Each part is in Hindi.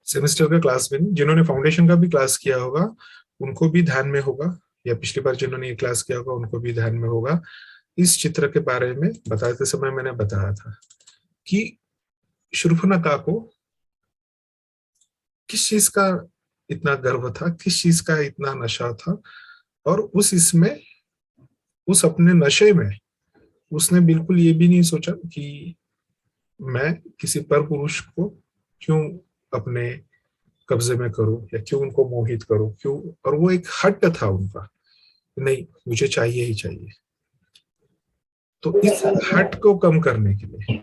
सेमेस्टर का क्लास में नहीं, जिन्होंने फाउंडेशन का भी क्लास किया होगा उनको भी ध्यान में होगा, या पिछली बार जिन्होंने ये क्लास किया होगा उनको भी ध्यान में होगा। इस चित्र के बारे में बताते समय मैंने बताया था कि शूर्पणखा को किस चीज का इतना गर्व था, किस चीज का इतना नशा था, और उस अपने नशे में उसने बिल्कुल ये भी नहीं सोचा कि मैं किसी पर पुरुष को क्यों अपने कब्जे में करूं या क्यों उनको मोहित करूं, क्यों। और वो एक हट था उनका, नहीं मुझे चाहिए ही चाहिए। तो इस हट को कम करने के लिए,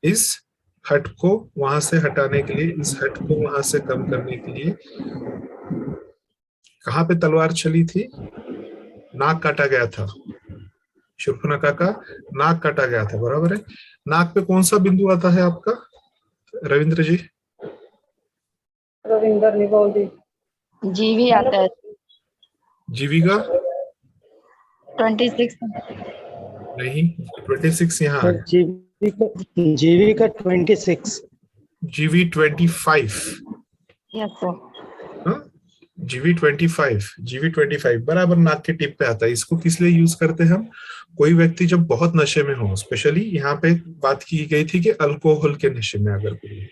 इस हट को वहां से हटाने के लिए, इस हट को वहां से कम करने के लिए कहां पे तलवार चली थी? नाक काटा गया था, शूर्पणखा का नाक काटा गया था, बराबर है। नाक पे कौन सा बिंदु आता है आपका रविंद्र जी? रविंद्र नहीं बोल दी, जीवी आता है। जीवी का 26 नहीं, 26 यहाँ है। जीवी का 26, जीवी 25। Yes sir. जीवी 25 बराबर नाक के टिप पे आता है। इसको किस लिए यूज करते हैं हम? कोई व्यक्ति जब बहुत नशे में हो, स्पेशली यहाँ पे बात की गई थी कि अल्कोहल के नशे में, अगर कोई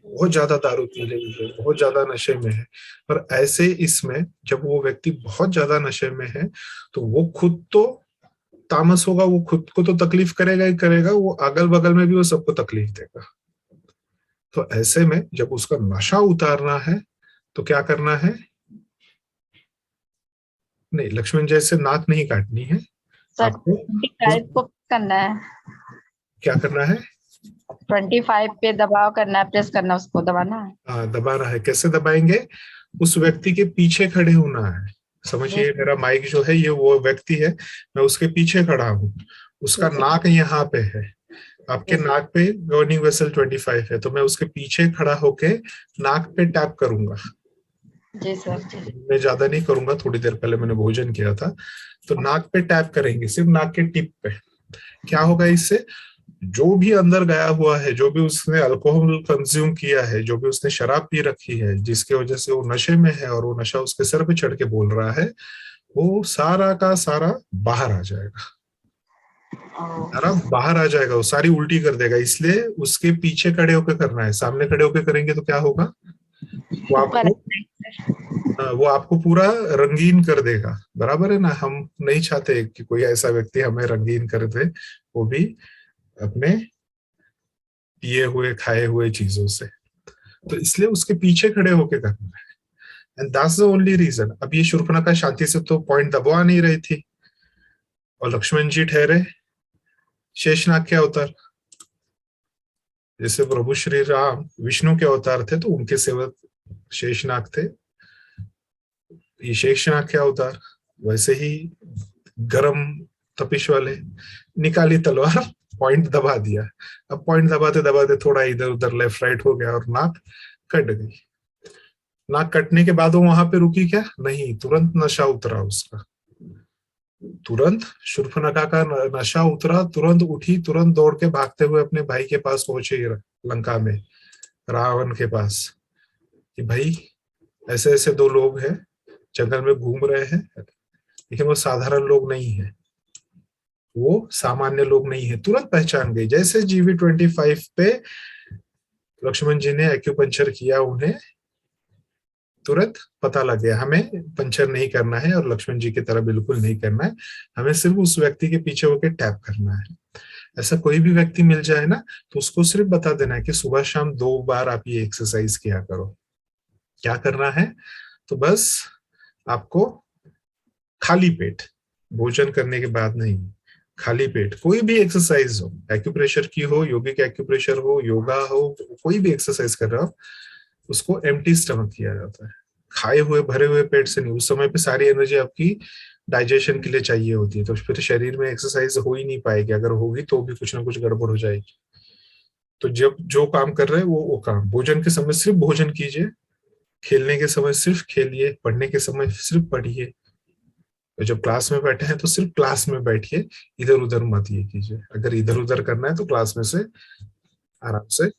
बहुत ज्यादा दारू पी रही है, बहुत ज्यादा नशे में है, पर ऐसे इसमें जब वो व्यक्ति बहुत ज्यादा नशे में है तो वो खुद तो तामस होगा, वो खुद को तो तकलीफ करेगा ही करेगा, वो अगल बगल में भी वो सबको तकलीफ देगा। तो ऐसे में जब उसका नशा उतारना है तो क्या करना है? नहीं, लक्ष्मण जैसे नाक नहीं काटनी है आपको। 25 को करना है, क्या करना है? 25 पे दबाव करना है, प्रेस करना, उसको दबाना है। हाँ, दबाना है। कैसे दबाएंगे? उस व्यक्ति के पीछे खड़े होना है। समझिए, मेरा माइक जो है ये वो व्यक्ति है, मैं उसके पीछे खड़ा हूँ, उसका नाक यहाँ पे है, आपके नाक पे गवर्निंग वेसल 25 है, तो मैं उसके पीछे खड़ा होके नाक पे टैप करूंगा। जी सर। मैं ज्यादा नहीं करूंगा, थोड़ी देर पहले मैंने भोजन किया था, तो नाक पे टैप करेंगे, सिर्फ नाक के टिप पे। क्या होगा इससे? जो भी अंदर गया हुआ है, जो भी उसने अल्कोहल कंज्यूम किया है, जो भी उसने शराब पी रखी है, जिसकी वजह से वो नशे में है और वो नशा उसके सर पे चढ़ के बोल रहा है, वो सारा का सारा बाहर आ जाएगा, सारा बाहर आ जाएगा, वो सारी उल्टी कर देगा। इसलिए उसके पीछे खड़े होकर करना है। सामने खड़े होकर करेंगे तो क्या होगा? वो आपको पूरा रंगीन कर देगा, बराबर है ना। हम नहीं चाहते कि कोई ऐसा व्यक्ति हमें रंगीन कर दे, वो भी अपने पिए हुए खाए हुए चीजों से। तो इसलिए उसके पीछे खड़े होके करना है, and that's the only reason. अब ये शूर्पणखा शांति से तो पॉइंट दबा नहीं रही थी, और लक्ष्मण जी ठहरे शेषनाग के अवतार। जैसे प्रभु श्री राम विष्णु के अवतार थे, तो उनके सेवक शेषनाग थे, ये शेषनाग के अवतार। वैसे ही गरम तपिश वाले, निकाली तलवार, पॉइंट दबा दिया। अब पॉइंट दबाते दबाते थोड़ा इधर उधर लेफ्ट राइट हो गया और नाक कट गई। नाक कटने के बाद वो वहां पे रुकी क्या? नहीं, तुरंत नशा उतरा उसका, तुरंत शूर्पणखा का नशा उतरा, तुरंत उठी, तुरंत दौड़ के भागते हुए अपने भाई के पास पहुंचे, लंका में रावण के पास, कि भाई ऐसे ऐसे दो लोग हैं, जंगल में घूम रहे हैं, लेकिन वो साधारण लोग नहीं है, वो सामान्य लोग नहीं है। तुरंत पहचान गई। जैसे जीवी 25 पे लक्ष्मण जी ने एक्यूपंक्चर किया, उन्हें तुरंत पता लग गया हमें पंचर नहीं करना है, और लक्ष्मण जी की तरह बिल्कुल नहीं करना है, हमें सिर्फ उस व्यक्ति के पीछे होकर टैप करना है। ऐसा कोई भी व्यक्ति मिल जाए ना, तो उसको सिर्फ बता देना है कि सुबह शाम 2 बार आप ये एक्सरसाइज किया करो। क्या करना है? तो बस आपको खाली पेट, भोजन करने के बाद नहीं, खाली पेट कोई भी एक्सरसाइज हो, एक्यूप्रेशर की हो, योगिक एक्यूप्रेशर हो, योगा हो, कोई भी एक्सरसाइज कर रहे हो, उसको एम्प्टी स्टमक किया जाता है। खाए हुए भरे हुए पेट से नहीं। उस समय पे सारी एनर्जी आपकी डाइजेशन के लिए चाहिए होती है, तो फिर शरीर में एक्सरसाइज हो ही नहीं पाएगी, अगर होगी तो भी कुछ ना कुछ गड़बड़ हो जाएगी। तो जब जो काम कर रहे हैं वो काम, भोजन के समय सिर्फ भोजन कीजिए, खेलने के समय सिर्फ खेलिए, पढ़ने के समय सिर्फ पढ़िए, तो जब क्लास में बैठे हैं तो सिर्फ क्लास में बैठिए, इधर उधर मत ये कीजिए। अगर इधर उधर करना है तो क्लास में से आराम से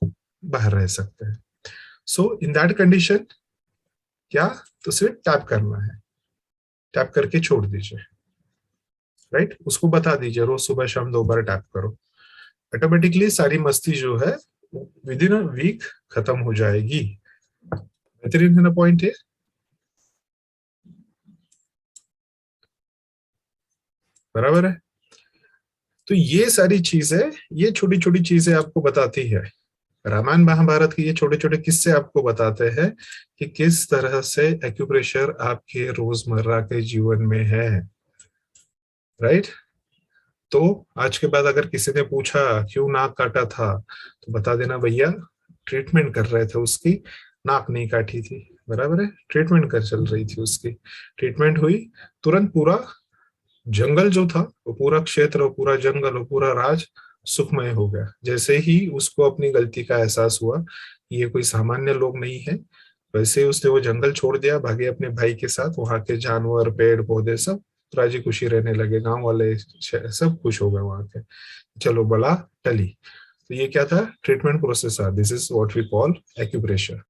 बाहर रह सकते हैं। सो इन दैट कंडीशन क्या, तो सिर्फ टैप करना है, टैप करके छोड़ दीजिए, राइट। उसको बता दीजिए रोज सुबह शाम 2 बार टैप करो, ऑटोमेटिकली सारी मस्ती जो है विद इन अ वीक खत्म हो जाएगी। बेहतरीन है ना पॉइंट है। बराबर है। तो ये सारी चीजें, ये छोटी छोटी चीजें आपको बताती है, रामायण महाभारत के ये छोटे छोटे किस्से आपको बताते हैं कि किस तरह से एक्यूप्रेशर आपके रोजमर्रा के जीवन में है, राइट। तो आज के बाद अगर किसी ने पूछा क्यों नाक काटा था, तो बता देना भैया ट्रीटमेंट कर रहे थे उसकी, नाक नहीं काटी थी। बराबर है, ट्रीटमेंट कर चल रही थी उसकी, ट्रीटमेंट हुई, तुरंत पूरा जंगल जो था, वो पूरा क्षेत्र, वो पूरा जंगल, वो पूरा राज सुखमय हो गया। जैसे ही उसको अपनी गलती का एहसास हुआ, ये कोई सामान्य लोग नहीं है, वैसे ही उसने वो जंगल छोड़ दिया, भागे अपने भाई के साथ, वहां के जानवर पेड़ पौधे सब राजी खुशी रहने लगे, गांव वाले सब खुश हो गए वहां के। चलो बला टली। तो ये क्या था, ट्रीटमेंट प्रोसेस था। This is what we call acupressure.